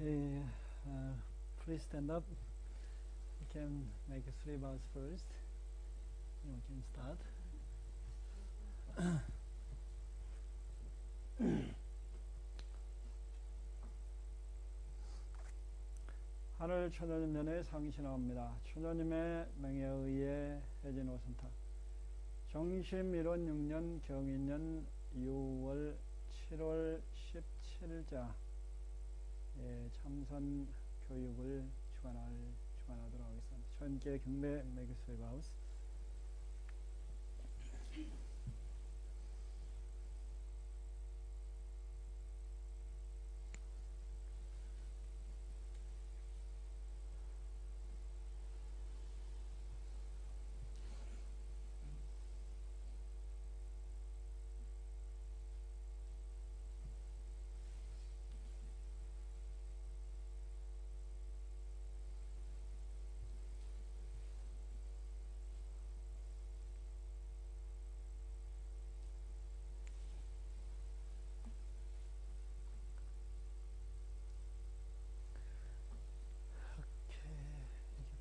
Okay, please stand up. You can make 3 bows first. And we can start. 하늘 천녀님면에 상신하옵니다. 천녀님의 명예에 의해 해진 오순탁 정심 1원 6년 경인년 6월 7월 17일자 참선 교육을 주관하도록 하겠습니다. 천께 경배 매기스웨 바우스.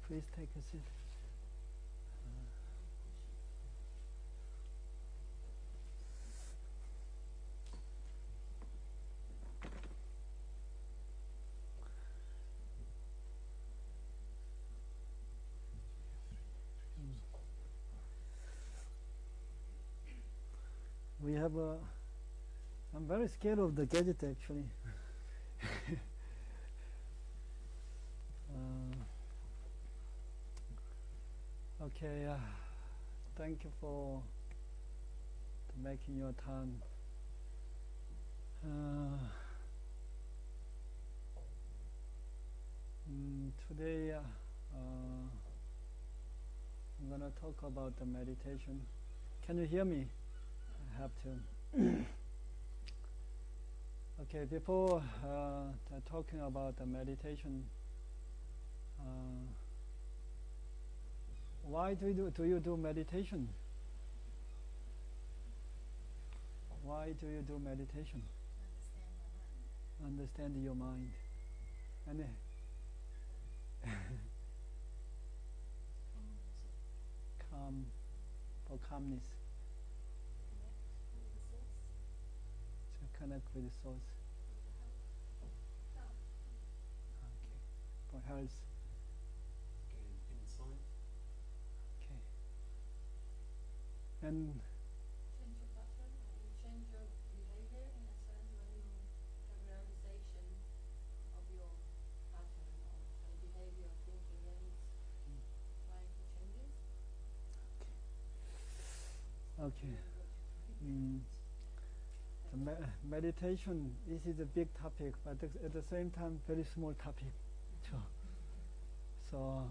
Please take a seat. We have a. I'm very scared of the gadget actually. Okay, thank you for making your time. Today I'm going to talk about the meditation. Can you hear me? I have to. Okay, before talking about the meditation, why do you do meditation? Why do you do meditation? Understand your mind. And calm, for calmness. To connect with the source. Okay. For health. Gain insight. Okay. And change your pattern, you change your behavior in a sense when you have realization of your pattern or the behavior of thinking, then it's trying to change it. okay. The meditation, this is a big topic, but at the same time, very small topic. So,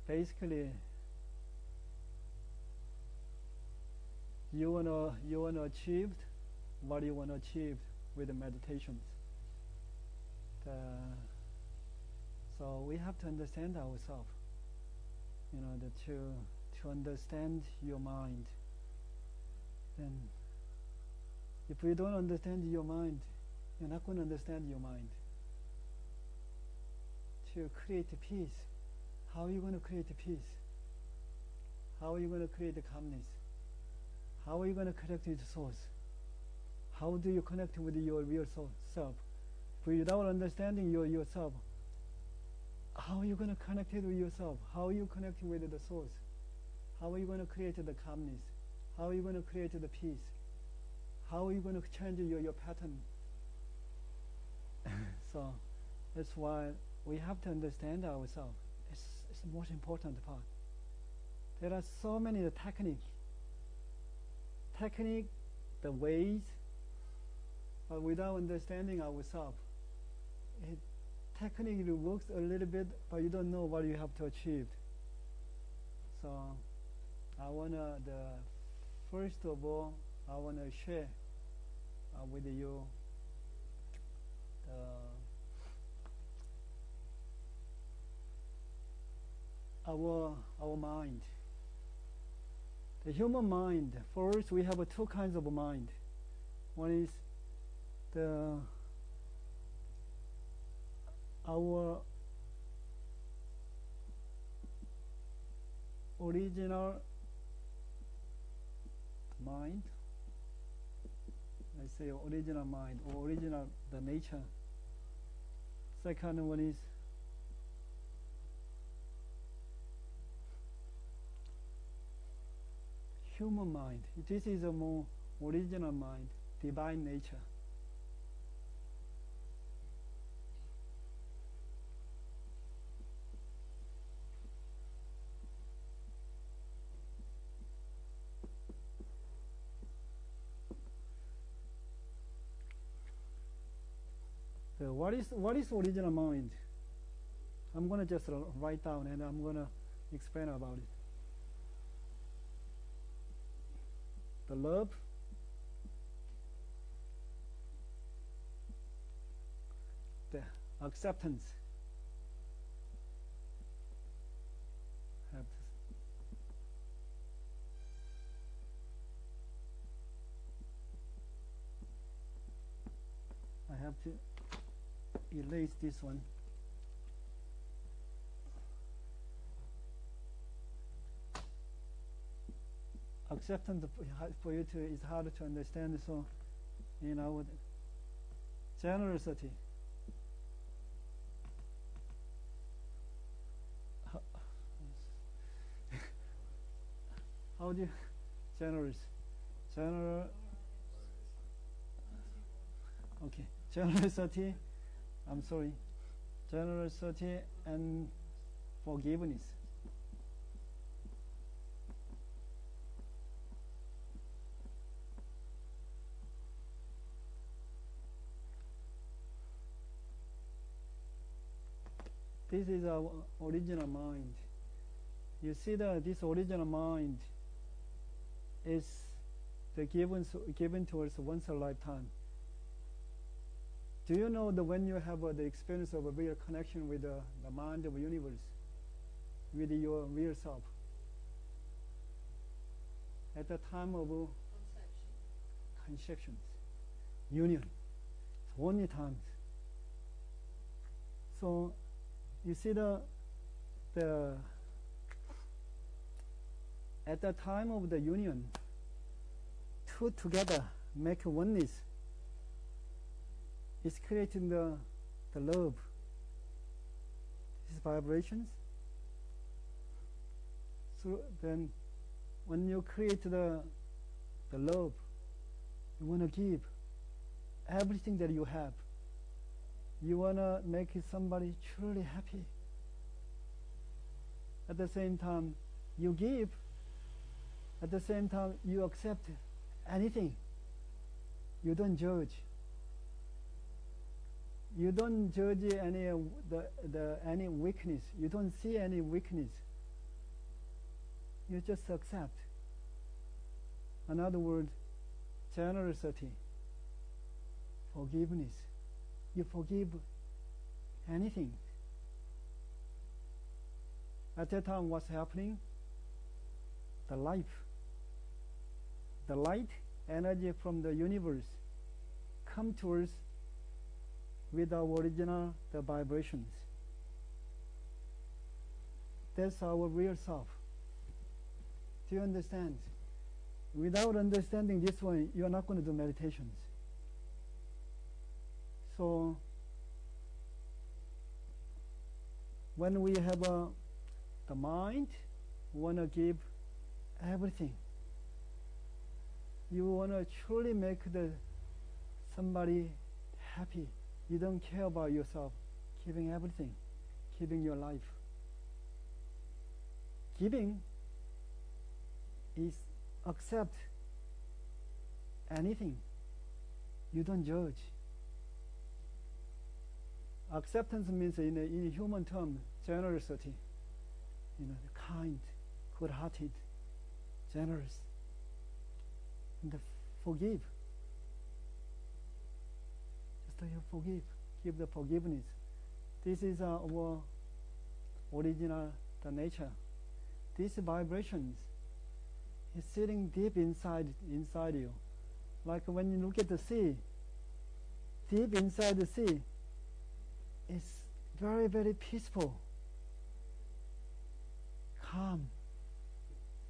basically, you wanna achieve what you wanna achieve with the meditations. So we have to understand ourselves. You know, to understand your mind. Then, if you don't understand your mind, you're not going to understand your mind. To create peace, how are you going to create peace? How are you going to create calmness? How are you going to connect with the source? How do you connect with your real self? Without understanding yourself, how are you going to connect with yourself? How are you connecting with the source? How are you going to create the calmness? How are you going to create the peace? How are you going to change your pattern? So that's why we have to understand ourselves. It's the most important part. There are so many techniques, the ways, but without understanding ourselves, technically works a little bit, but you don't know what you have to achieve. So first of all, I wanna share with you our mind. The human mind. First, we have two kinds of mind. One is our original mind. I say original mind or original the nature. Second one is human mind. This is a more original mind, divine nature. So what is original mind? I'm going to just write down and I'm going to explain about it. The love, the acceptance, I have to erase this one. Acceptance for you to is hard to understand, so generosity. How do you generous? Okay, generosity. I'm sorry. Generosity and forgiveness. This is our original mind. You see that this original mind is given to us once a lifetime. Do you know that when you have the experience of a real connection with the mind of the universe, with your real self, at the time of conceptions, union, it's only times. So you see at the time of the union, two together make oneness. It's creating the love. These vibrations. So then, when you create the love, you want to give everything that you have. You want to make somebody truly happy. At the same time, you give. At the same time, you accept anything. You don't judge. You don't judge any weakness. You don't see any weakness. You just accept. In other words, generosity, forgiveness. You forgive anything. At that time, what's happening? The light energy from the universe come to us with our original vibrations. That's our real self. Do you understand? Without understanding this one, you are not going to do meditations. So when we have the mind, we want to give everything. You want to truly make somebody happy. You don't care about yourself, giving everything, giving your life. Giving is accept anything. You don't judge. Acceptance means in human term, generosity. Kind, good-hearted, generous. And forgive. Just you forgive. give the forgiveness. This is our original the nature. These vibrations is sitting deep inside you. Like when you look at the sea, deep inside the sea, it's very, very peaceful, calm,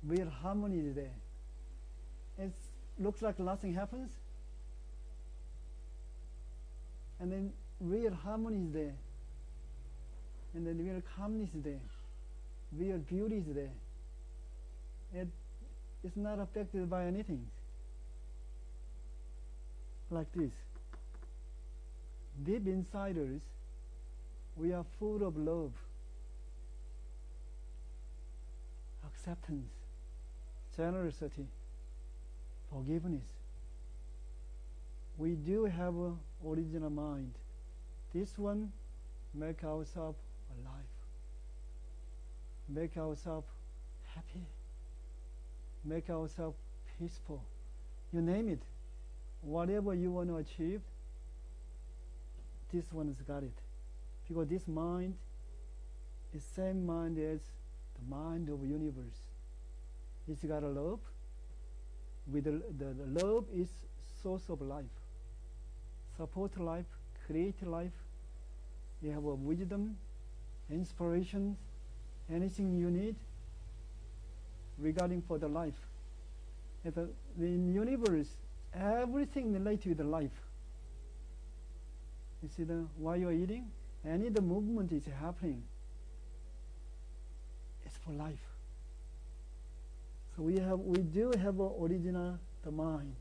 real harmony is there. It looks like nothing happens, and then real harmony is there, and then real calmness is there, real beauty is there. It's not affected by anything. Like this. Deep inside us, we are full of love, acceptance, generosity, forgiveness. We do have an original mind. This one make ourselves alive, make ourselves happy, make ourselves peaceful. You name it. Whatever you want to achieve, this one has got it. Because this mind is same mind as the mind of the universe. It's got a love. With the love is source of life. Support life, create life. You have a wisdom, inspiration, anything you need regarding for the life. In the universe, everything related to life. You see while you're eating, any the movement is happening. It's for life. So we do have an original the mind.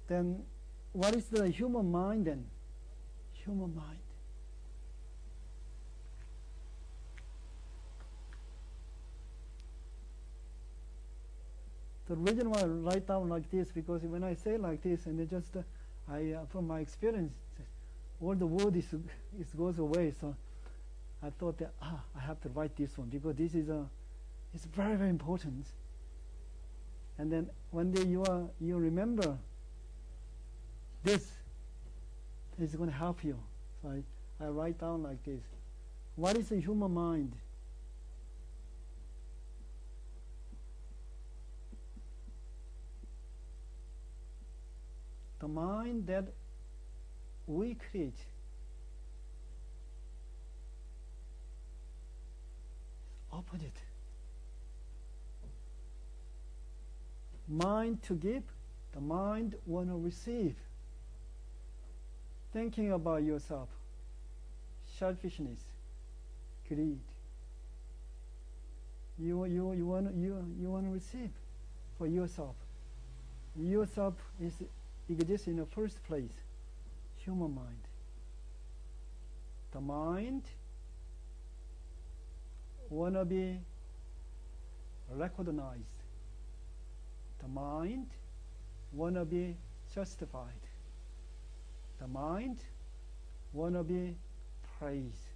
Then what is the human mind then? Human mind. The reason why I write down like this, because when I say like this, and it just from my experience, all the word is goes away. So I thought that I have to write this one because this is it's very, very important. And then one day you remember this is going to help you. So I write down like this. What is the human mind? The mind that we create is opposite. Mind to give, the mind want to receive. Thinking about yourself, selfishness, greed. You want to receive for yourself. Yourself exists in the first place, human mind. The mind want to be recognized. The mind want to be justified. The mind want to be praised.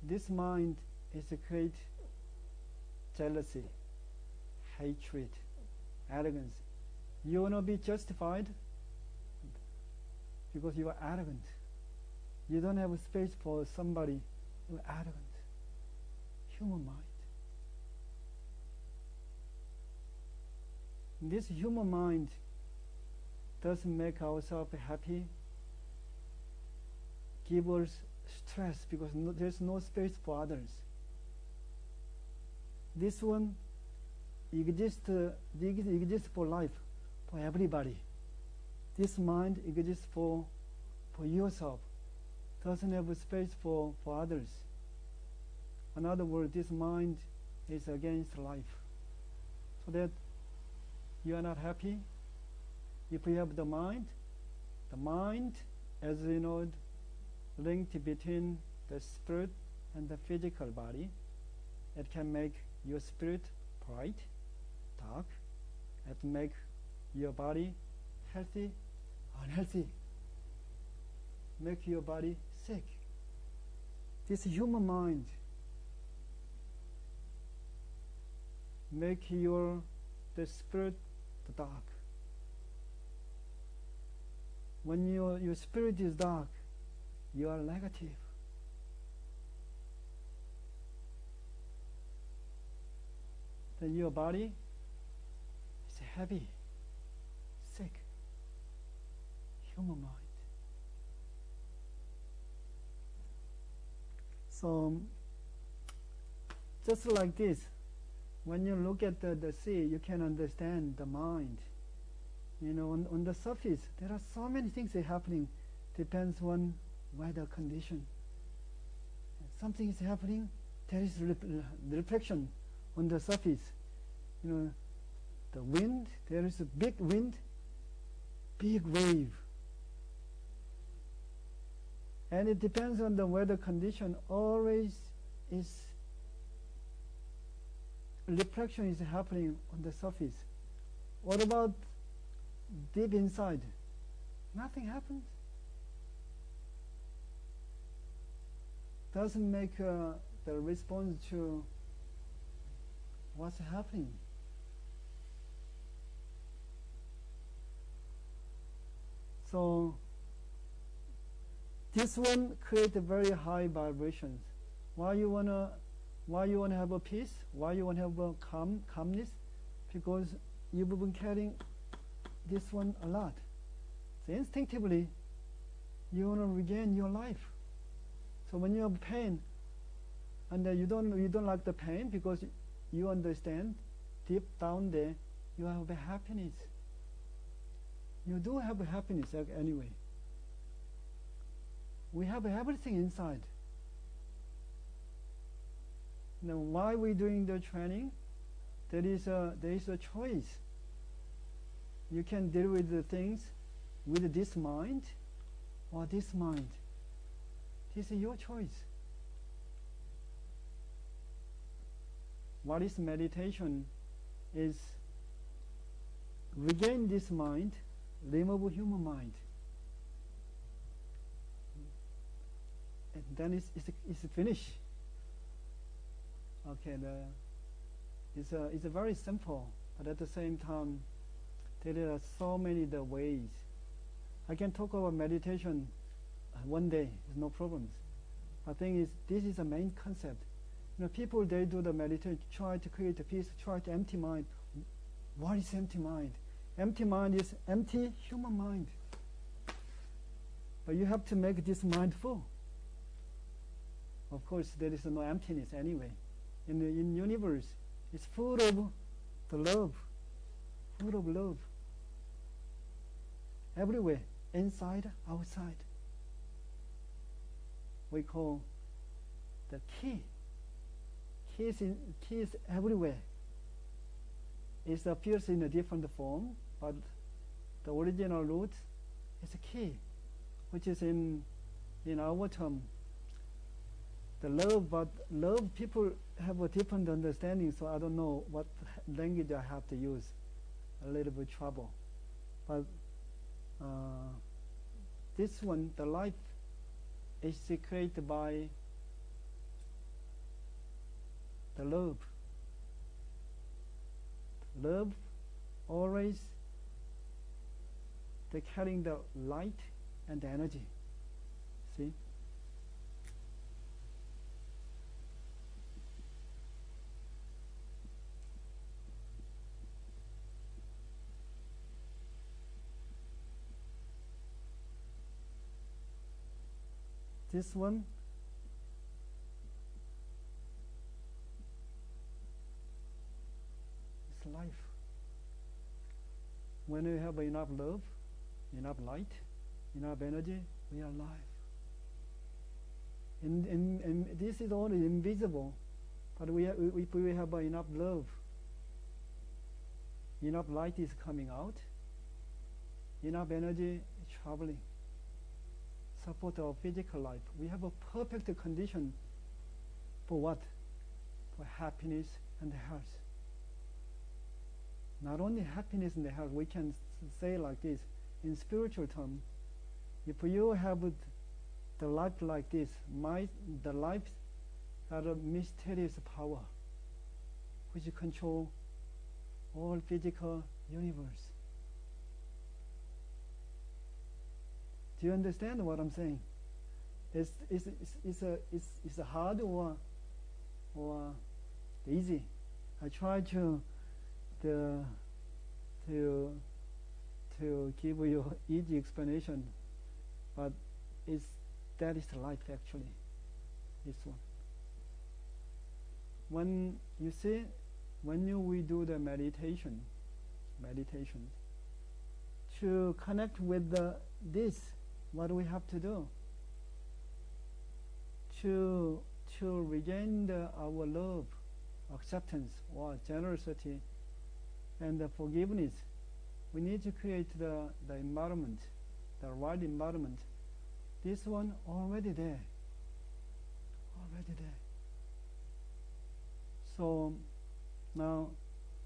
This mind is a great jealousy, hatred, arrogance. You want to be justified because you are arrogant. You don't have a space for somebody who is arrogant. Human mind. This human mind doesn't make ourselves happy, give us stress because there's no space for others. This one exists for life, for everybody. This mind exists for yourself, doesn't have a space for others. In other words, this mind is against life. So that you are not happy. If you have the mind, as you know, linked between the spirit and the physical body, it can make your spirit bright, dark. It make your body healthy, unhealthy. Make your body sick. This human mind make the spirit dark. When your spirit is dark, you are negative. Then your body is heavy, sick, human mind. So, just like this, when you look at the sea, you can understand the mind. You know, on the surface, there are so many things happening. Depends on weather condition. Something is happening, there is reflection on the surface. You know, the wind, there is a big wind, big wave. And it depends on the weather condition. Always is reflection is happening on the surface. What about deep inside? Nothing happens. Doesn't make the response to what's happening. So this one creates very high vibrations. Why you wanna have a peace? Why you wanna have a calmness? Because you've been carrying this one a lot. So instinctively, you wanna regain your life. So when you have pain, and you don't like the pain because you understand deep down there you have a happiness. You do have a happiness anyway. We have everything inside. Now, why we doing the training? There is a choice. You can deal with the things with this mind or this mind. This is your choice. What is meditation? Is regain this mind, remove human mind. And then it's finished. Okay, it's very simple, but at the same time, there are so many ways. I can talk about meditation one day, there's no problems. I think this is the main concept. You know, people, they do the meditation, try to create a peace, try to empty mind. What is empty mind? Empty mind is empty human mind. But you have to make this mind full. Of course, there is no emptiness anyway. In the universe, it's full of the love, full of love. Everywhere, inside, outside. We call the key. Key is everywhere. It appears in a different form, but the original root is a key, which is in our term. The love, but love, people have a different understanding, so I don't know what language I have to use. A little bit trouble. But this one, the life, is created by the love. Love always they're carrying the light and the energy. See? This one is life. When we have enough love, enough light, enough energy, we are alive. And this is only invisible, but if we have enough love, enough light is coming out, enough energy is traveling. Support our physical life. We have a perfect condition for what? For happiness and health. Not only happiness and health, we can say like this, in spiritual terms, if you have the life like this, the life has a mysterious power which control all physical universe. Do you understand what I'm saying? It's a hard or easy. I try to give you easy explanation, but that is life actually. This one. When you see, we do the meditation, to connect with this, what we have to do to regain our love, acceptance, or generosity, and the forgiveness. We need to create the environment, the right environment. This one already there. So now,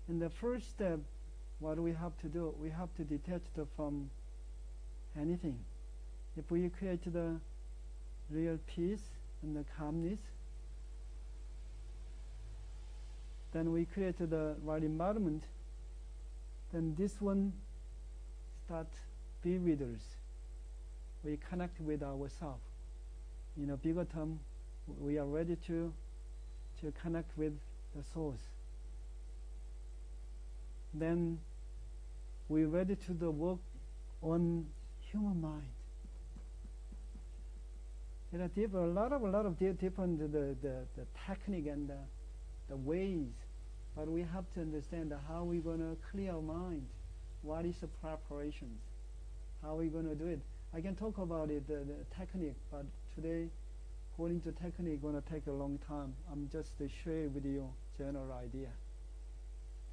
in the first step, what we have to do, we have to detach from anything. If we create the real peace and the calmness, then we create the right environment, then this one start be with us. We connect with ourselves. In a bigger term, we are ready to connect with the source. Then we're ready to work on human mind. There are a lot of different the technique and the ways, but we have to understand how we're going to clear our mind. What is the preparations? How are we going to do it? I can talk about it, the technique, but today, going to technique, going to take a long time. I'm just share with you general idea.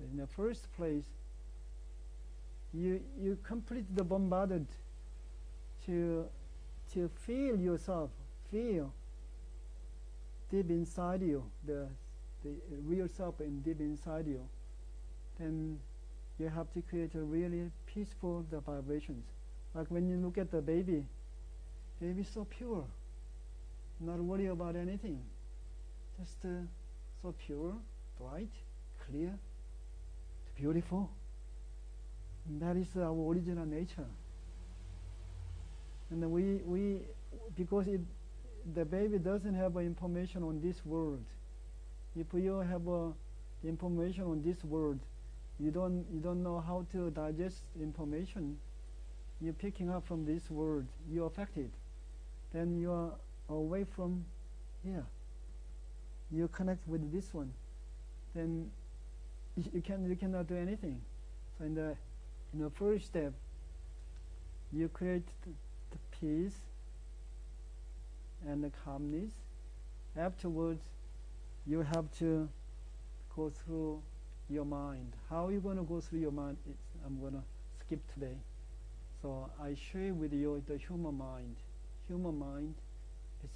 In the first place, you completely bombarded to feel yourself, feel deep inside you, the real self in deep inside you. Then you have to create a really peaceful vibrations. Like when you look at the baby so pure, not worry about anything, just so pure, bright, clear, beautiful. And that is our original nature. And we because the baby doesn't have information on this world. If you have information on this world, you don't know how to digest information. You're picking up from this world, you're affected. Then you are away from here. You connect with this one. Then you cannot do anything. So in the first step, you create the peace and the calmness. Afterwards, you have to go through your mind. How are you going to go through your mind? I'm going to skip today. So I share with you the human mind. Human mind is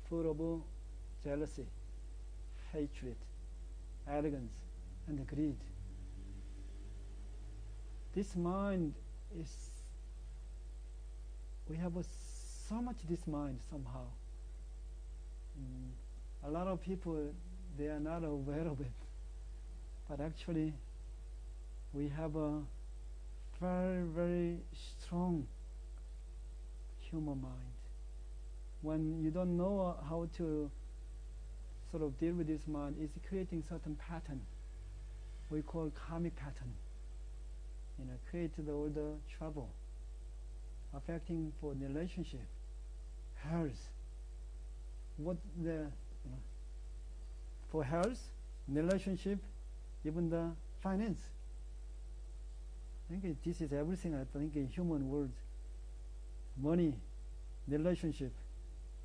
full of jealousy, hatred, arrogance, and greed. This mind is, we have so much this mind somehow. A lot of people, they are not aware of it. But actually, we have a very, very strong human mind. When you don't know how to sort of deal with this mind, it's creating certain pattern we call karmic pattern. Create all the trouble, affecting for relationship, health. For health, relationship, even the finance. I think this is everything. I think in human world, money, relationship,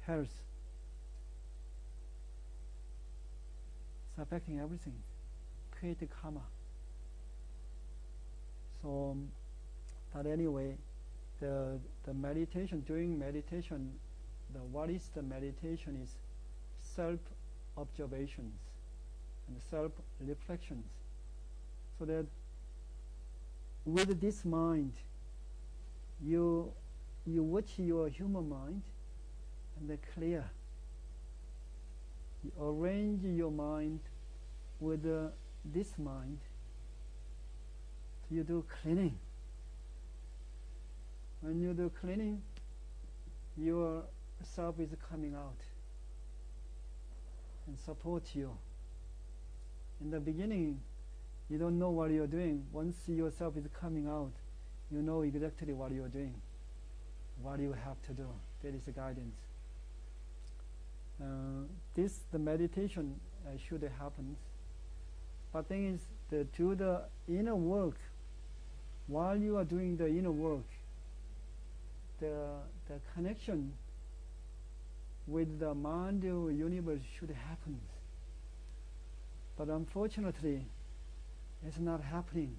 health. It's affecting everything. Create a karma. So, but anyway, the meditation, during meditation, what is the meditation is self-observations and self-reflections. So that with this mind, you watch your human mind and they're clear. You arrange your mind with this mind. So you do cleaning. When you do cleaning, your self is coming out and support you. In the beginning, you don't know what you're doing. Once yourself is coming out, you know exactly what you're doing, what you have to do. That is the guidance. The meditation should happen. But thing is, to do the inner work, while you are doing the inner work, the connection with the mind or universe should happen. But unfortunately, it's not happening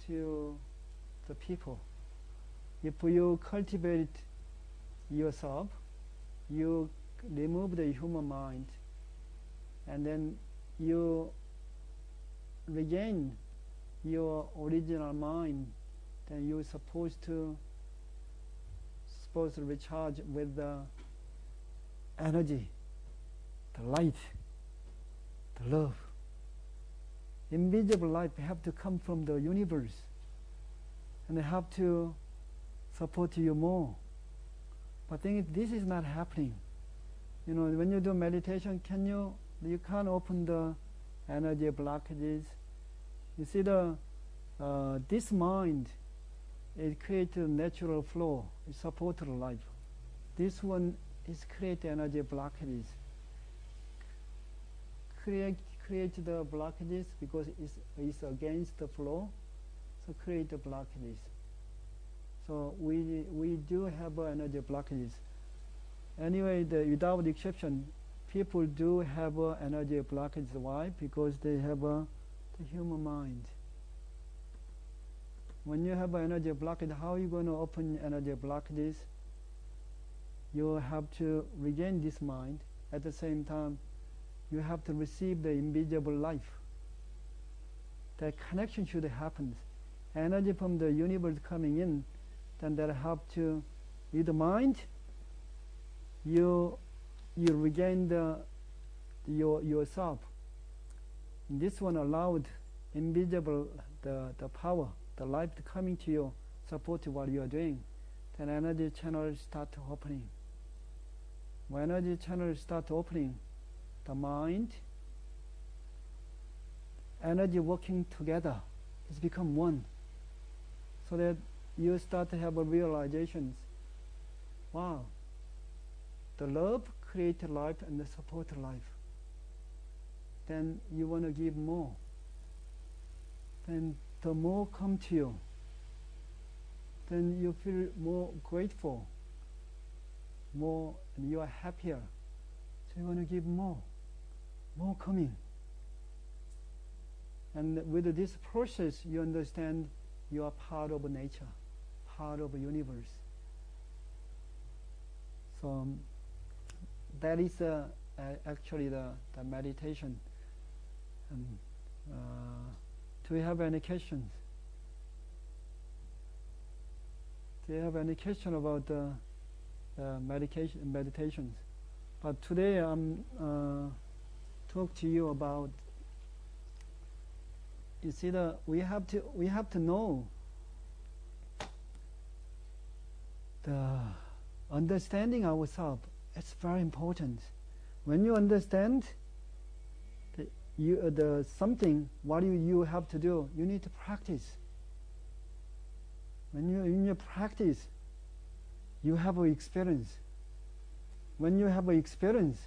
to the people. If you cultivate yourself, you remove the human mind, and then you regain your original mind, then you're supposed to recharge with the energy, the light, the love. Invisible life have to come from the universe, and they have to support you more. But thing is, this is not happening. You know, when you do meditation, you can't open the energy blockages. You see, this mind, it creates a natural flow. It supports life. This one is create energy blockages. Create the blockages because it's against the flow. So create the blockages. So we do have energy blockages. Anyway, without exception, people do have energy blockages. Why? Because they have the human mind. When you have an energy blockage, how are you going to open energy blockages? You have to regain this mind. At the same time, you have to receive the invisible life. That connection should happen. Energy from the universe coming in, then that help to, with the mind, you regain yourself. This one allowed invisible the power, the life coming to you, support what you are doing. Then energy channels start opening. When energy channels start opening, the mind, energy working together, it's become one. So that you start to have a realizations. Wow, the love creates life and the support life. Then you want to give more. Then the more come to you. Then you feel more grateful, more, and you are happier. So you want to give more coming. And with this process, you understand you are part of nature, part of the universe. So that is actually the meditation. Do you have any questions? Do you have any question about the meditations? But today I'm talk to you about. You see, we have to know the understanding ourselves. It's very important. When you understand something, what you have to do, you need to practice. When you practice, you have an experience. When you have an experience,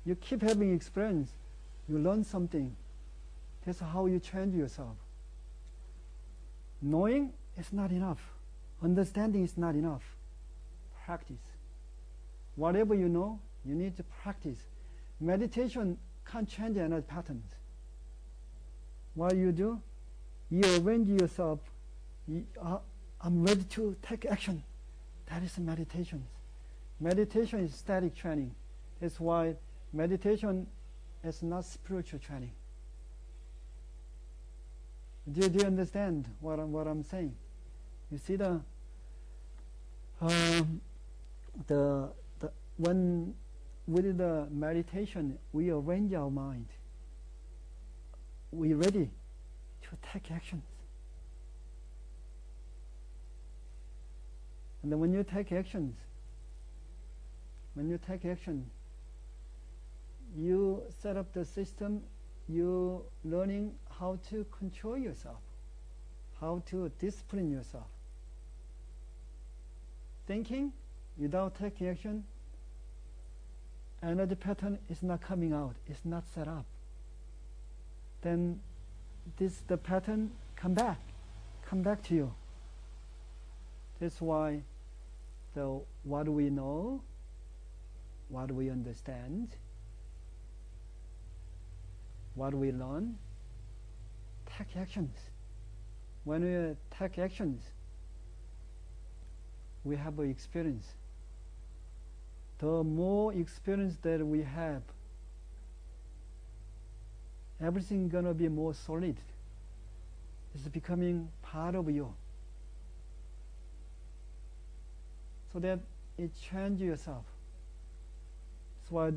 you keep having experience, you learn something. That's how you change yourself. Knowing is not enough. Understanding is not enough. Practice. Whatever you know, you need to practice. Meditation can't change energy patterns. What you do, you arrange yourself. I'm ready to take action. That is meditation. Meditation is static training. That's why meditation is not spiritual training. Do you understand what I'm saying? You see when with the meditation we arrange our mind. We're ready to take actions. And then when you take actions, you set up the system, you learning how to control yourself, how to discipline yourself. Thinking without taking action, energy pattern is not coming out, it's not set up. Then the pattern come back to you. That's why what do we know, what do we understand, what do we learn? Take actions. When we take actions, we have an experience. The more experience that we have, everything gonna be more solid. It's becoming part of you. So that it changes yourself. That's why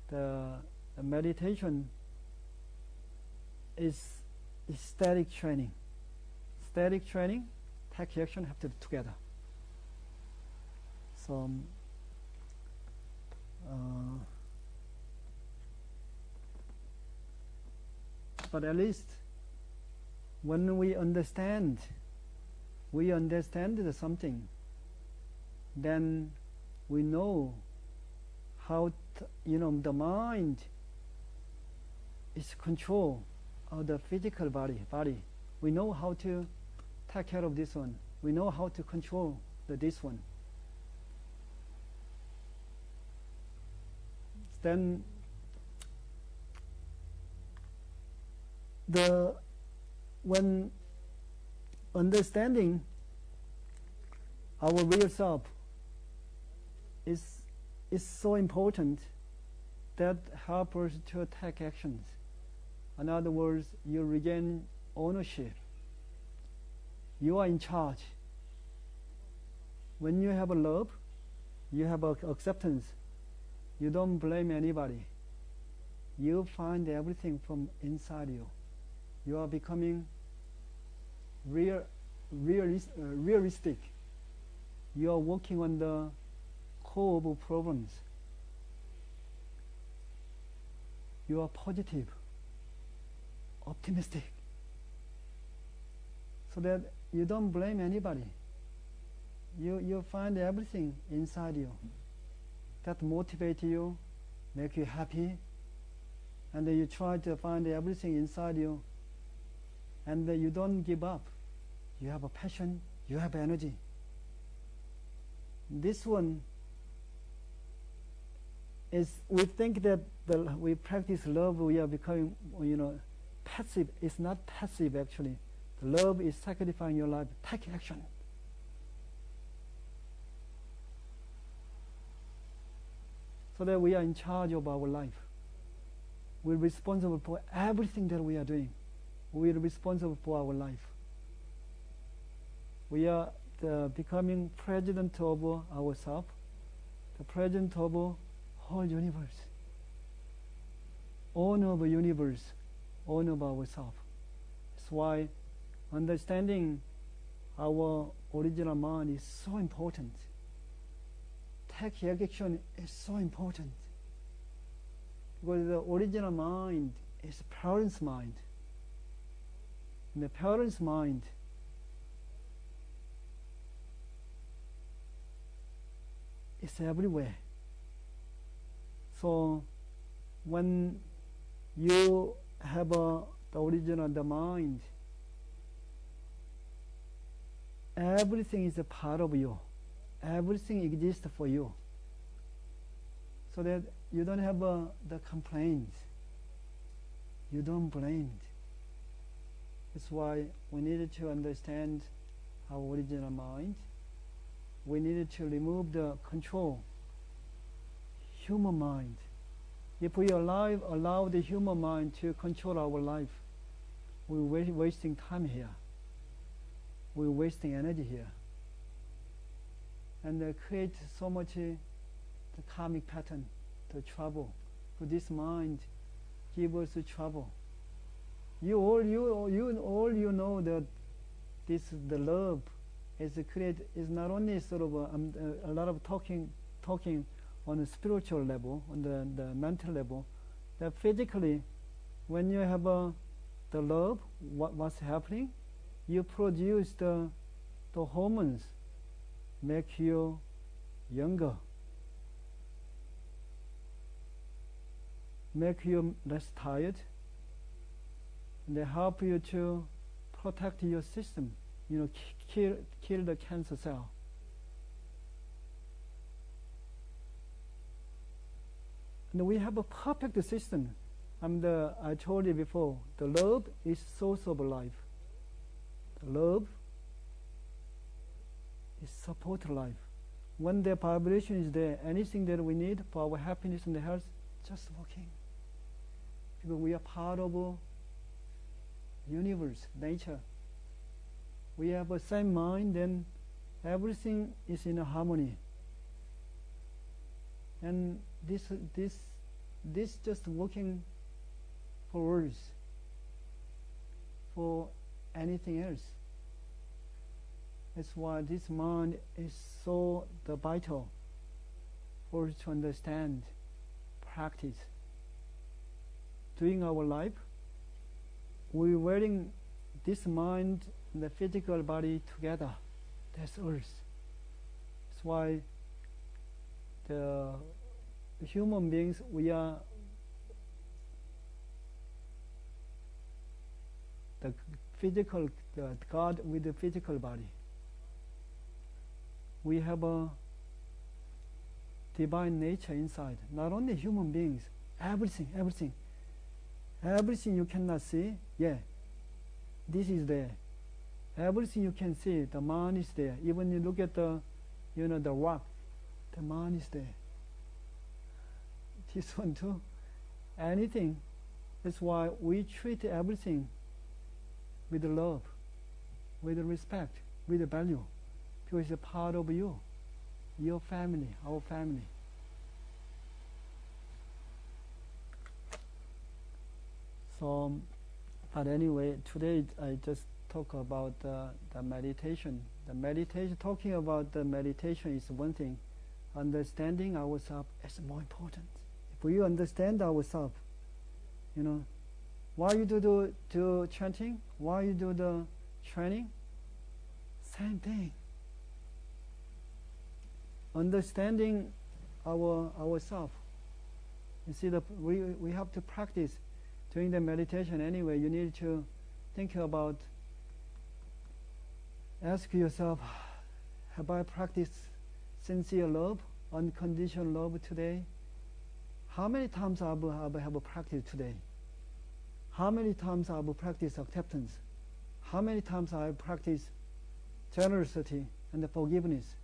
the meditation is static training. Static training, take action have to be together. So but at least when we understand something, then we know how the mind is control of the physical body. We know how to take care of this one. We know how to control this one. Then when understanding our real self is so important, that helps us to take actions. In other words, you regain ownership. You are in charge. When you have a love, you have acceptance. You don't blame anybody. You find everything from inside you. You are becoming realistic. You are working on the core of problems. You are positive, optimistic, so that you don't blame anybody. You find everything inside you that motivates you, make you happy, and then you try to find everything inside you, and you don't give up. You have a passion, you have energy. This one is, we think that we practice love, we are becoming, passive. It's not passive actually. The love is sacrificing your life. Take action. So that we are in charge of our life. We're responsible for everything that we are doing. We are responsible for our life. We are becoming president of ourselves, the president of whole universe, owner of the universe, owner of ourselves. That's why understanding our original mind is so important. Take action is so important, because the original mind is parent's mind. And the parent's mind is everywhere. So when you have the original mind, everything is a part of you. Everything exists for you. So that you don't have the complaints. You don't blame. That's why we needed to understand our original mind. We needed to remove the control. Human mind. If we allow the human mind to control our life, we're wasting time here. We're wasting energy here. And create so much the karmic pattern, the trouble. So this mind gives us the trouble. You all know that this the love is not only sort of a lot of talking on a spiritual level, on the mental level, that physically, when you have the love, what's happening? You produce the hormones, make you younger, make you less tired, and they help you to protect your system, kill the cancer cell. And we have a perfect system. I told you before, the love is source of life. The love is support life. When the vibration is there, anything that we need for our happiness and health, just working. Because we are part of a universe, nature. We have the same mind, then everything is in a harmony. And this just working for us, for anything else. That's why this mind is so vital for us to understand, practice. During our life, we're wearing this mind and the physical body together. That's Earth. That's why the human beings, we are the physical, God with the physical body. We have a divine nature inside. Not only human beings, everything you cannot see, this is there. Everything you can see, the mind is there. Even you look at the rock, the mind is there. This one too. Anything. That's why we treat everything with love, with respect, with value, because it's a part of you, your family, our family. So, but anyway, today I just talk about the meditation. Talking about the meditation is one thing. Understanding ourselves is more important. If we understand ourselves, why you do chanting, why you do the training, same thing. Understanding ourselves. You see, we have to practice during the meditation anyway. You need to think about, ask yourself, have I practiced sincere love, unconditional love today? How many times I have practiced today? How many times I have practiced acceptance? How many times I have practiced generosity and forgiveness?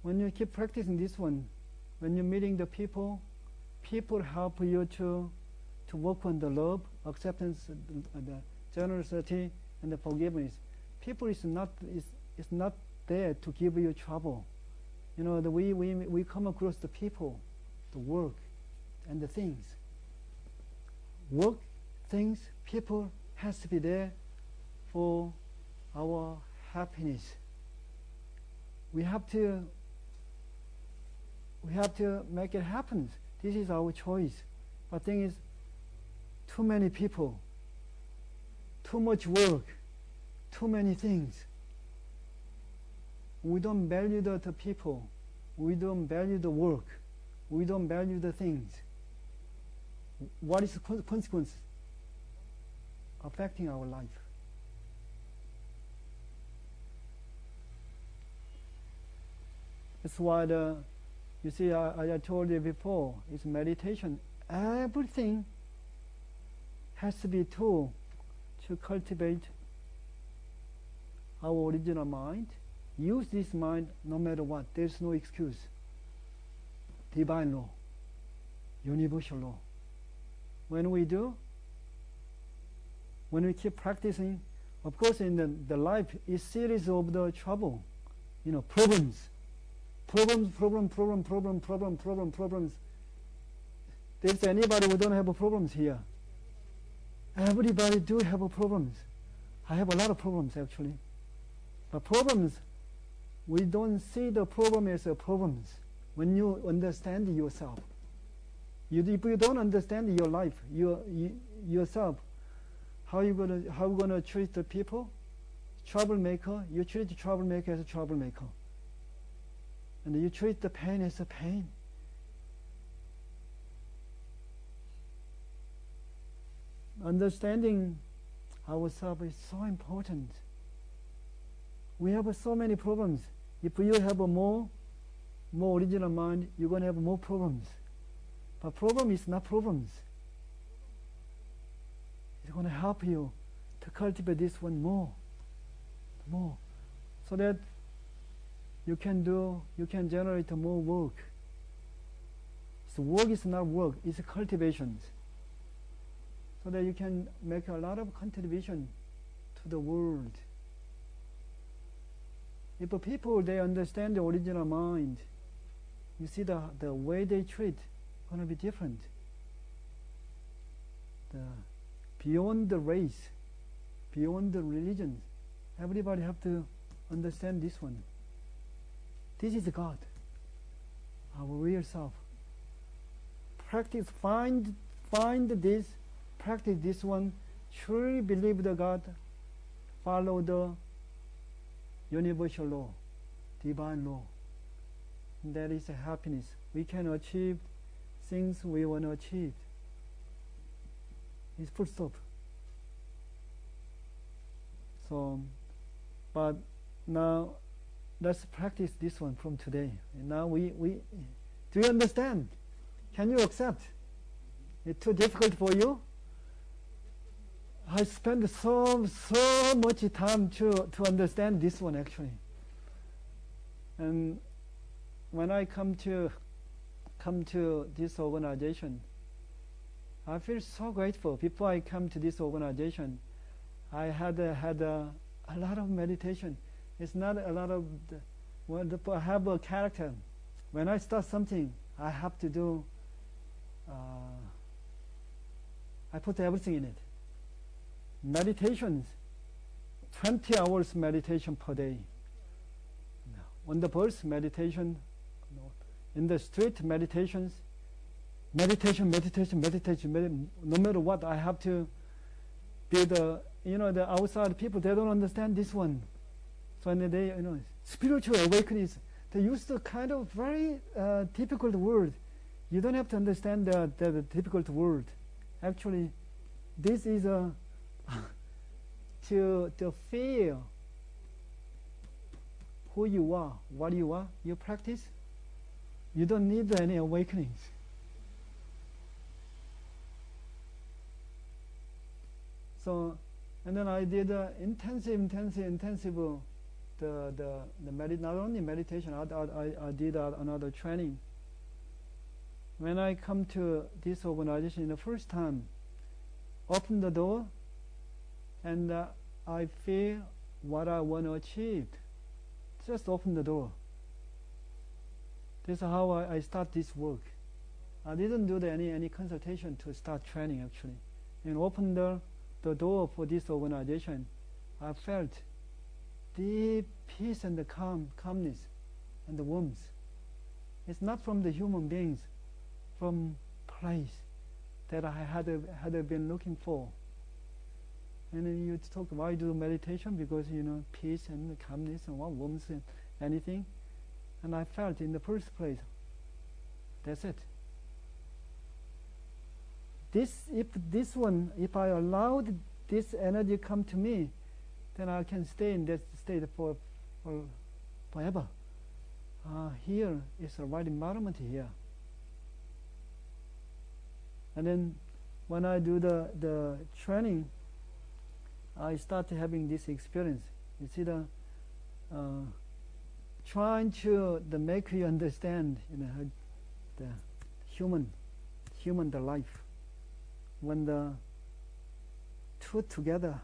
When you keep practicing this one, when you're meeting the people help you to work on the love, acceptance, the generosity, and the forgiveness. People is not there to give you trouble. We come across the people, the work, and the things. Work, things, people has to be there for our happiness. We have to make it happen. This is our choice. But the thing is, too many people, too much work, too many things. We don't value the people. We don't value the work. We don't value the things. What is the consequence? Affecting our life. That's why you see, I told you before, it's meditation. Everything has to be a tool to cultivate our original mind. Use this mind no matter what. There's no excuse. Divine law, universal law. When we keep practicing, of course in the life is series of the trouble, problems. Problems. There's anybody who don't have problems here. Everybody do have problems. I have a lot of problems actually. But problems, we don't see the problem as a problems when you understand yourself. If you don't understand your life, yourself, how you gonna treat the people? Troublemaker, you treat the troublemaker as a troublemaker. And you treat the pain as a pain. Understanding ourselves is so important. We have so many problems. If you have a more original mind, you're going to have more problems. But problem is not problems. It's going to help you to cultivate this one more, so that you can generate more work. So work is not work, it's cultivations. So that you can make a lot of contribution to the world. If people, they understand the original mind, you see the way they treat going to be different. Beyond the race, beyond the religion, everybody have to understand this one. This is God, our real self. Practice, find this, practice this one, truly believe the God, follow the universal law, divine law. That is a happiness. We can achieve things we want to achieve. It's full stop. So, but now let's practice this one from today. And now we do you understand? Can you accept? It's too difficult for you? I spend so much time to understand this one actually. And when I come to this organization, I feel so grateful. Before I come to this organization, I had a lot of meditation. It's not a lot of I have a character. When I start something, I have to do. I put everything in it. Meditations, 20 hours meditation per day. On the bus, meditation. In the street, meditations. Meditation. No matter what, I have to be the outside people. They don't understand this one. So when they, spiritual awakenings, they use the kind of very difficult word. You don't have to understand the difficult word. Actually, this is to feel who you are, what you are, you practice. You don't need any awakenings. So, and then I did intensive. Not only meditation, I did another training. When I come to this organization the first time, open the door, and I feel what I want to achieve. Just open the door. This is how I start this work. I didn't do any consultation to start training actually. And open the door for this organization, I felt deep peace and the calmness and the warmth. It's not from the human beings, from place that I had been looking for. And then you talk, why do meditation? Because peace and calmness and warmth and anything. And I felt in the first place, that's it. If I allowed this energy come to me, then I can stay in that state forever. Here is the right environment here. And then when I do the training, I start having this experience. You see trying to make you understand the human the life. When the two together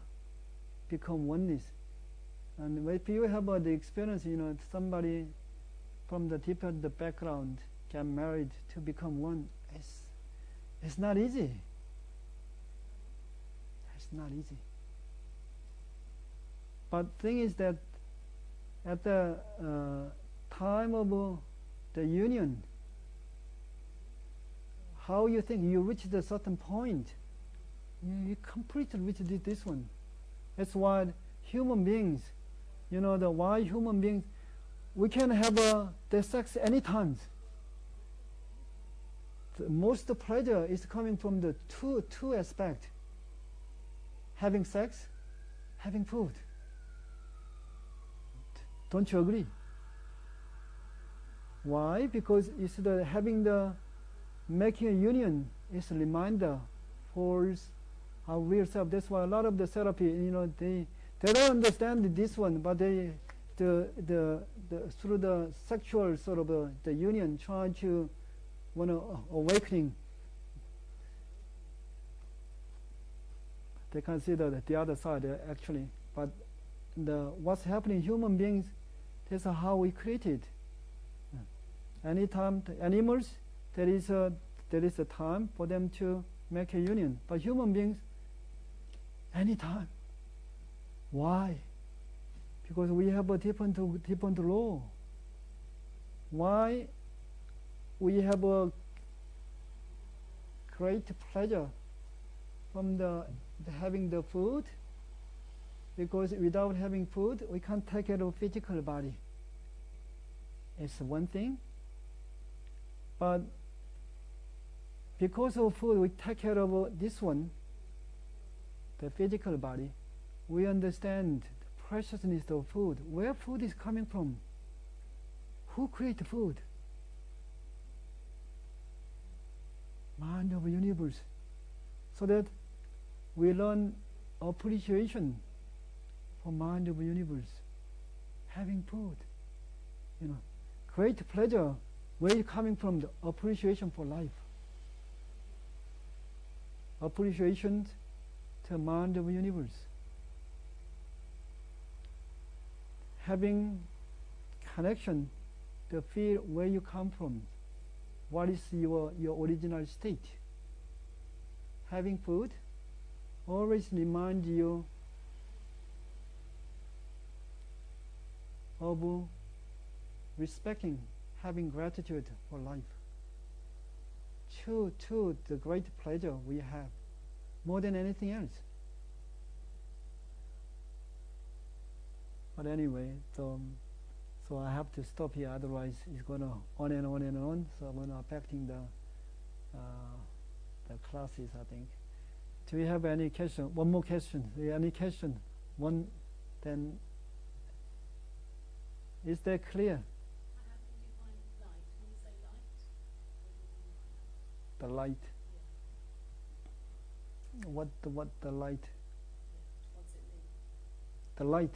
become oneness. And if you have the experience, somebody from the different background get married to become one, it's not easy. It's not easy. But thing is that at the time of the union, how you think you reached a certain point, you completely reached this one. That's why human beings, why human beings, we can have the sex anytime. The most pleasure is coming from the two aspects: having sex, having food. Don't you agree? Why? Because it's making a union is a reminder for our real self. That's why a lot of the therapy, they don't understand this one, but they through the sexual sort of the union, try to awakening. They consider the other side actually, but what's happening, human beings, that's how we created. Anytime animals, there is a time for them to make a union, but human beings, anytime. Why? Because we have a different law. Why we have a great pleasure from having the food? Because without having food, we can't take care of physical body. It's one thing. But because of food, we take care of this one, the physical body. We understand the preciousness of food. Where food is coming from? Who created food? Mind of the universe. So that we learn appreciation for mind of the universe. Having food. Great pleasure. Where is coming from? The appreciation for life. Appreciation to mind of the universe. Having connection to feel where you come from. What is your original state? Having food always remind you of respecting, having gratitude for life. To the great pleasure we have, more than anything else. But anyway, so I have to stop here, otherwise it's going to on and on and on. So I'm going to affecting the classes, I think. Do we have any question? One more question. Any question? One, then. Is that clear? How can you define light? When you say light, The light. Yeah. What the light? Yeah. What's it mean? The light.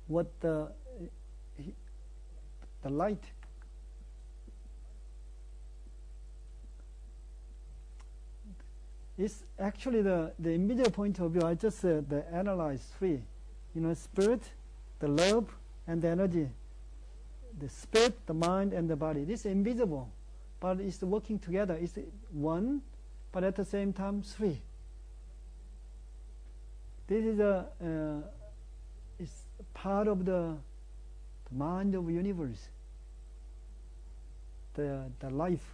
What the light? It's actually the immediate point of view. I just said the analyze three. Spirit, the love, and the energy. The spirit, the mind, and the body. This is invisible, but it's working together. It's one, but at the same time three. This is it's part of the mind of the universe. The life.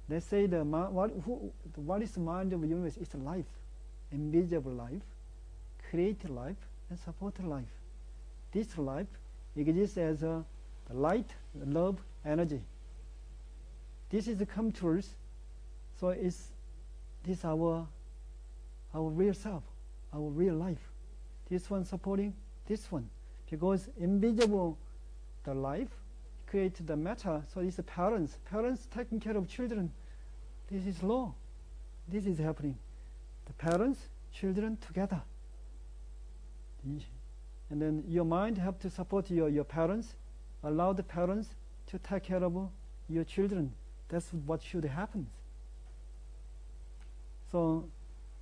Let's say what is the mind of the universe? It's life, invisible life, creative life, and supported life. This life exists as the light, love, energy. This is the come to us. So this is our real self, our real life. This one supporting this one, because invisible, the life creates the matter. So it's the parents taking care of children. This is law. This is happening. The parents, children together. And then your mind have to support your parents. Allow the parents to take care of your children. That's what should happen. So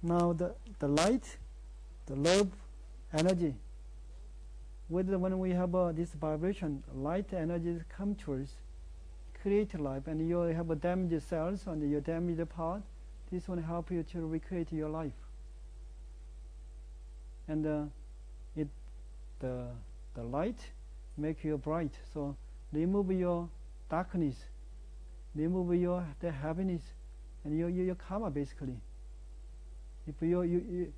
now the light, the love, energy. When we have this vibration, light energy come to us, create life, and you have a damaged cells and your damaged part. This will help you to recreate your life. and it the light make you bright. So remove your darkness, remove your the heaviness, and your karma basically. If you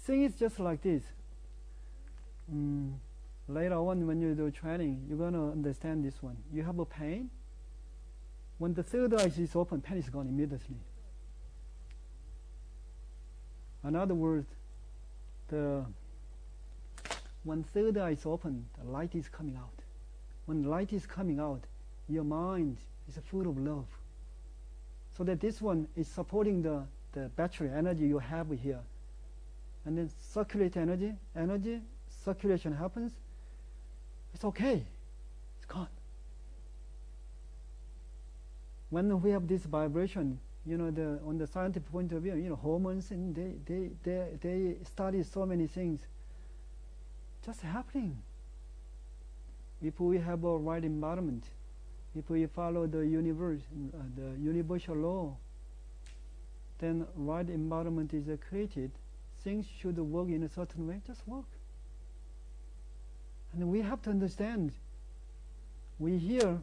thing is just like this. Later on when you do training, you're gonna understand this one. You have a pain. When the third eye is open, pain is gone immediately. In other words, when third eye is open, the light is coming out. When light is coming out, your mind is full of love. So that this one is supporting the battery energy you have here. And then circulate energy, circulation happens. It's okay. It's gone. When we have this vibration, on the scientific point of view, hormones, and they study so many things. Just happening. If we have a right environment, if we follow the universal law, then right environment is created. Things should work in a certain way. Just work. And we have to understand. We hear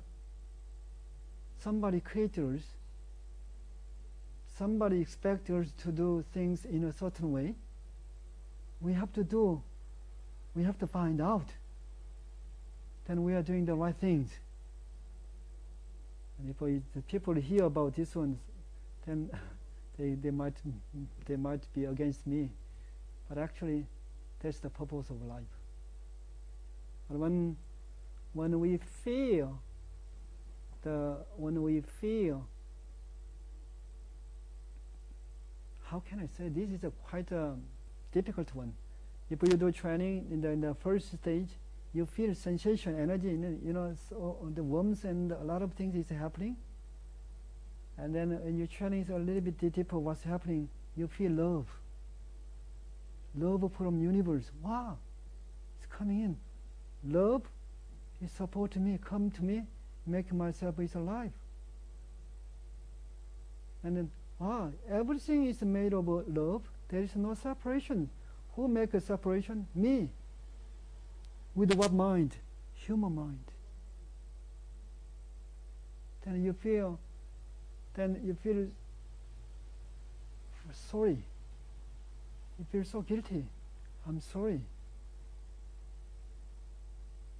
somebody creates us. Somebody expects us to do things in a certain way. We have to find out. Then we are doing the right things. And if the people hear about this one, then they might be against me. But actually, that's the purpose of life. But when we feel how can I say, this is quite a difficult one. If you do training in the first stage, you feel sensation, energy, so the warmth and a lot of things is happening. And then when your training is a little bit deeper, what's happening? You feel love. Love from universe. Wow, it's coming in. Love is supporting me, come to me, make myself is alive. And then, everything is made of love. There is no separation. Who make a separation? Me. With what mind? Human mind. Then you feel sorry. You feel so guilty. I'm sorry.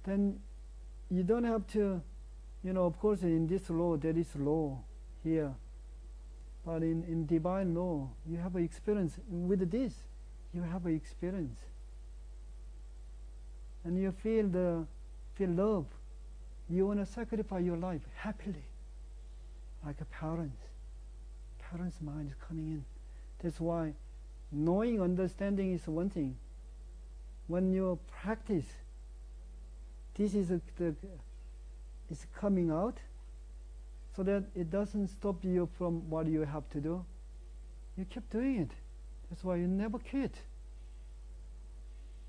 Then you don't have to, of course in this law, there is law here. But in divine law, you have an experience. With this, you have an experience. And you feel love. You want to sacrifice your life happily. Like a parent. Parent's mind is coming in. That's why knowing, understanding is one thing. When you practice, this is it's coming out, so that it doesn't stop you from what you have to do. You keep doing it. That's why you never quit.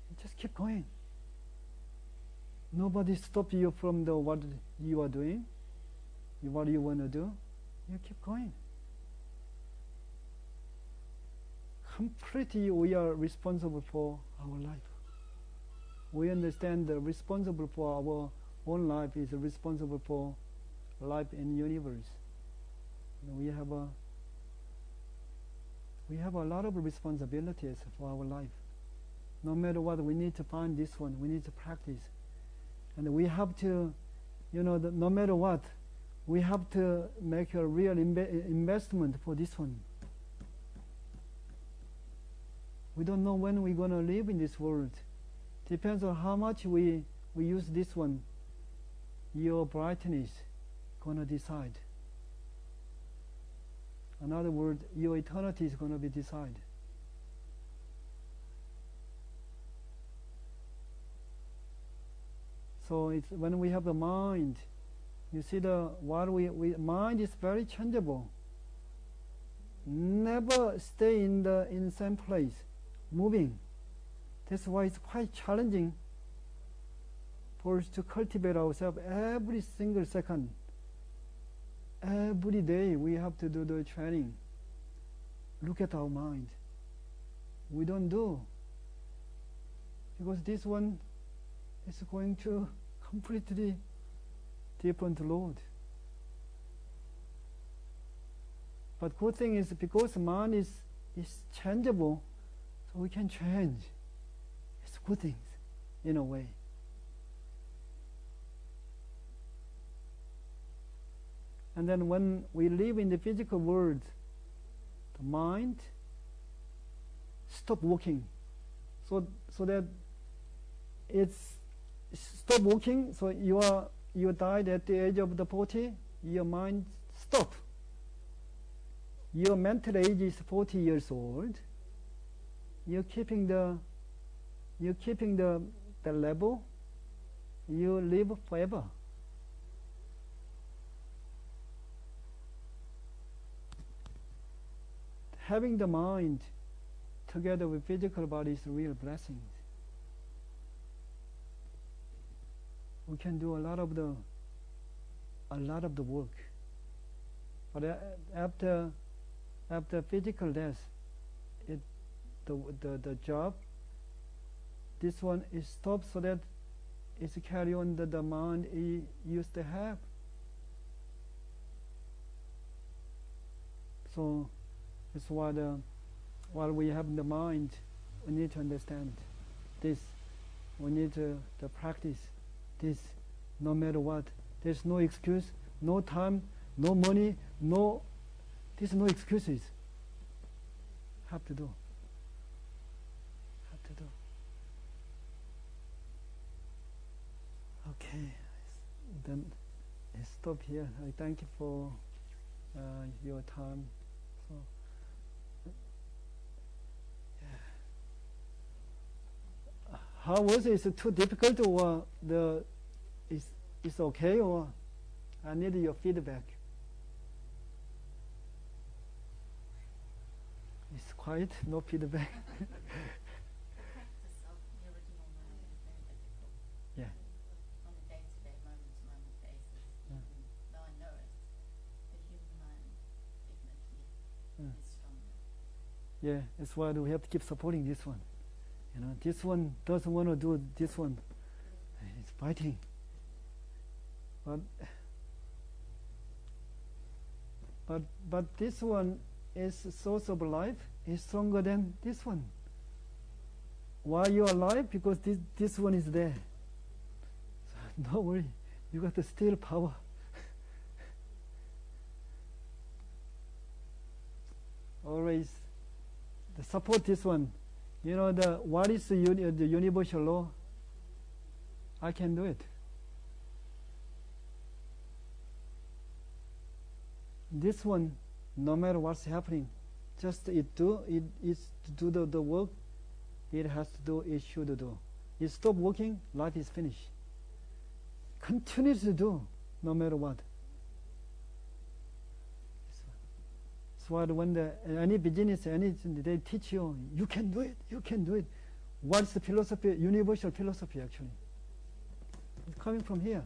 You just keep going. Nobody stops you from what you are doing, what you want to do. You keep going. Completely we are responsible for our life. We understand that responsible for our own life is responsible for life in universe. We have a lot of responsibilities for our life. No matter what, we need to find this one. We need to practice, and we have to, no matter what, we have to make a real investment for this one. We don't know when we're going to live in this world. Depends on how much we use this one. Your brightness going to decide. In other words, your eternity is going to be decided. So it's when we have the mind, you see mind is very changeable. Never stay in the same place, moving. That's why it's quite challenging for us to cultivate ourselves every single second. Every day we have to do the training. Look at our mind. We don't do. because this one is going to completely different road. But good thing is because mind is changeable, so we can change. It's good things in a way. And then when we live in the physical world, the mind stop working, so that it's stop working. So you died at the age of the 40. Your mind stop. Your mental age is 40 years old. You're keeping the level. You live forever. Having the mind together with physical body is a real blessing. We can do a lot of the work. But after physical death, the job, this one is stopped, so that it's carry on the mind it used to have. So that's why while we have the mind, we need to understand this. We need to practice this no matter what. There's no excuse, no time, no money, there's no excuses. Have to do. Okay, then I stop here. I thank you for your time. So, yeah. How was it? Is it too difficult, or it's okay, or I need your feedback? It's quiet, no feedback. Practice of the original mind is very difficult. Yeah. On a day-to-day, moment-to-moment basis, Yeah. even though I know it, the human mind definitely is stronger. Yeah, that's why we have to keep supporting this one. This one doesn't want to do this one. It's fighting. But this one is source of life, is stronger than this one. Why you are alive? Because this one is there. So don't worry, you got the still power. Always support this one. What is the universal law? I can do it. This one, no matter what's happening, just it to do the work it has to do, it should do. It stop working, life is finished. Continues to do, no matter what. That's why when any business, they teach you, you can do it. What's the philosophy, universal philosophy actually? It's coming from here.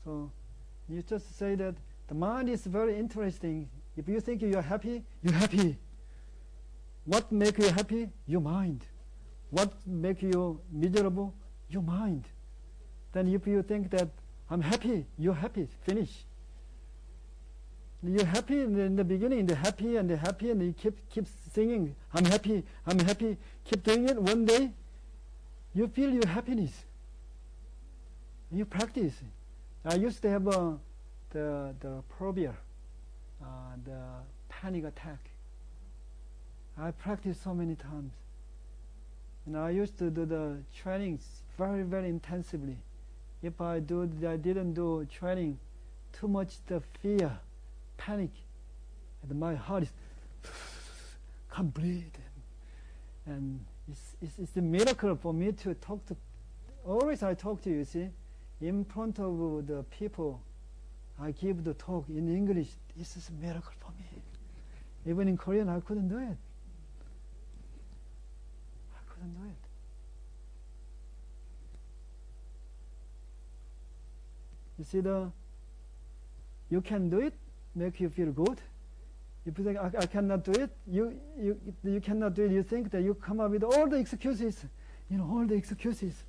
So you just say that the mind is very interesting. If you think you are happy, you're happy. What makes you happy? Your mind. What makes you miserable? Your mind. Then if you think that I'm happy, you're happy. Finish. You're happy in the beginning, and you keep singing, I'm happy. Keep doing it. One day, you feel your happiness. You practice. I used to have the phobia, the panic attack. I practiced so many times. And I used to do the trainings very, very intensively. If I didn't do training, too much the fear, panic, and my heart is can't breathe. And it's a miracle for me to talk to. Always I talk to you, see, in front of the people. I give the talk in English. This is a miracle for me. Even in Korean, I couldn't do it. You see, you can do it, make you feel good. If you think, I cannot do it, you cannot do it, you think that you come up with all the excuses, all the excuses.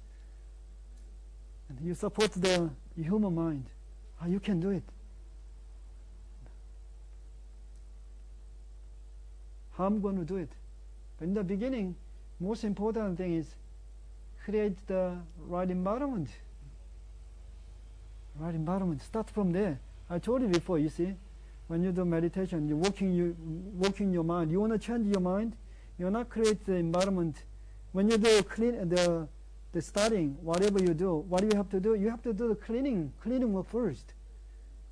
And you support the human mind. You can do it. How I'm going to do it? But in the beginning, most important thing is create the right environment. Right environment. Start from there. I told you before, you see, when you do meditation, you're working your mind. You want to change your mind, you want to create the environment. When you do the starting, whatever you do, what do you have to do? You have to do the cleaning work first.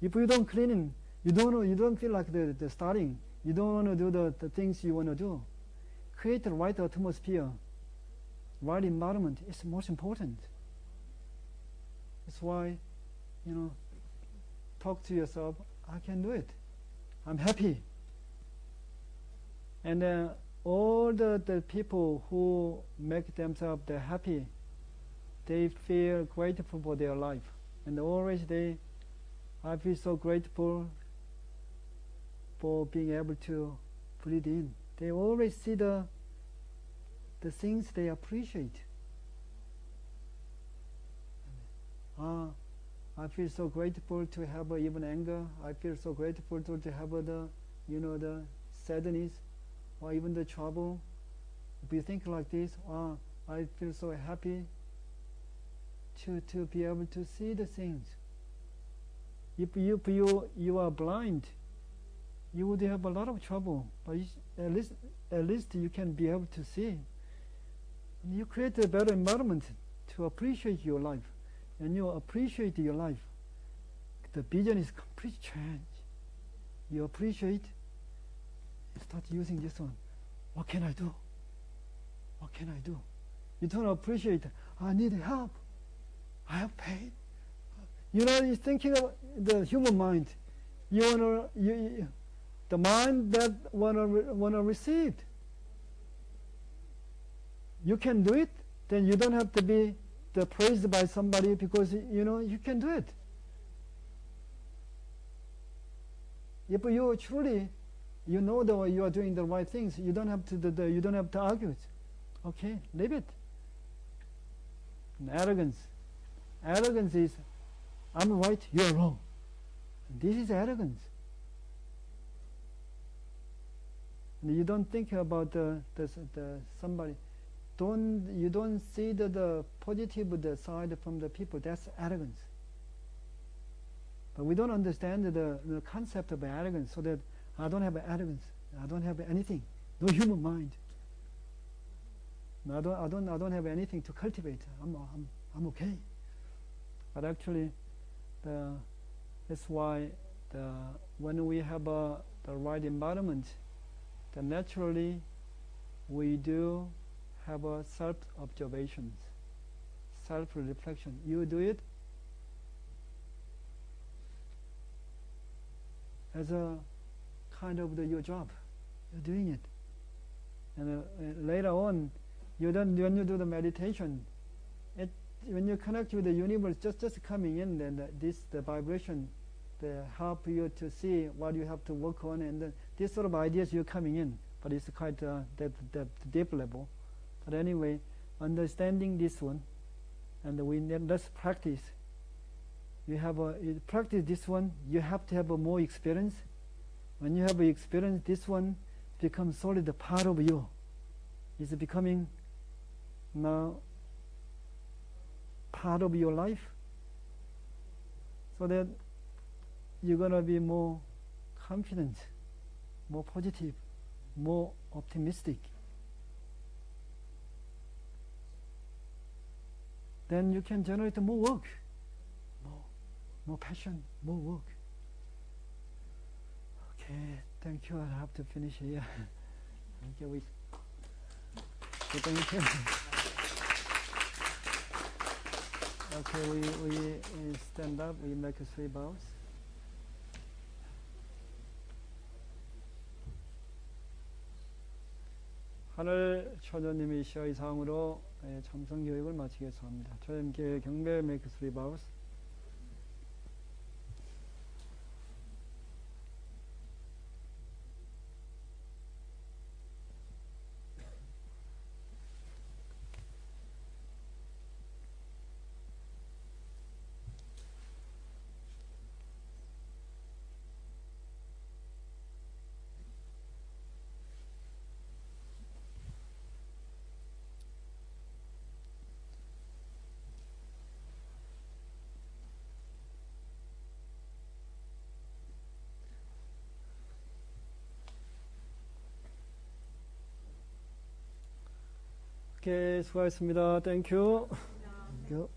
If you don't clean, you don't feel like the starting. You don't want to do the things you want to do. Create the right atmosphere, right environment is most important. That's why, talk to yourself, I can do it. I'm happy. And all the people who make themselves happy, they feel grateful for their life. And always I feel so grateful for being able to breathe in. They always see the things they appreciate. I feel so grateful to have even anger. I feel so grateful to have the sadness or even the trouble. If you think like this, I feel so happy to be able to see the things. If you are blind, you would have a lot of trouble. But at least you can be able to see. And you create a better environment to appreciate your life. And you appreciate your life, the vision is complete change. You appreciate, you start using this one. What can I do? What can I do? You don't appreciate, I need help. I have pain. You're thinking of the human mind. The mind that wanna receive. You can do it, then you don't have to be praised by somebody because you can do it. If you truly that you are doing the right things, you don't have to argue it. Okay, leave it. And arrogance is I'm right, you're wrong. This is arrogance. And you don't think about the somebody. You don't see the positive side from the people. That's arrogance. But we don't understand the concept of arrogance, so that I don't have arrogance. I don't have anything. No human mind. No, I don't have anything to cultivate. I'm okay. But actually, that's why when we have the right environment, then naturally we do have a self-observations, self-reflection. You do it as a kind of your job. You're doing it. And later on, when you do the meditation, when you connect with the universe, just coming in, then the vibration, they help you to see what you have to work on, and this sort of ideas you're coming in, but it's quite that deep level. But anyway, understanding this one, and let's practice. You practice this one, you have to have more experience. When you have experience, this one becomes solid part of you. It's becoming now part of your life, so that you're going to be more confident, more positive, more optimistic. Then you can generate more work, more passion, more work. Okay, thank you. I have to finish here. Okay, thank you. Okay, we stand up. We make 3 bows. 하늘 처녀님이시여 이상으로 참선 교육을 마치겠습니다. 저님께 경배 make 3 bows. 오케이, 수고하셨습니다. 땡큐. 땡큐.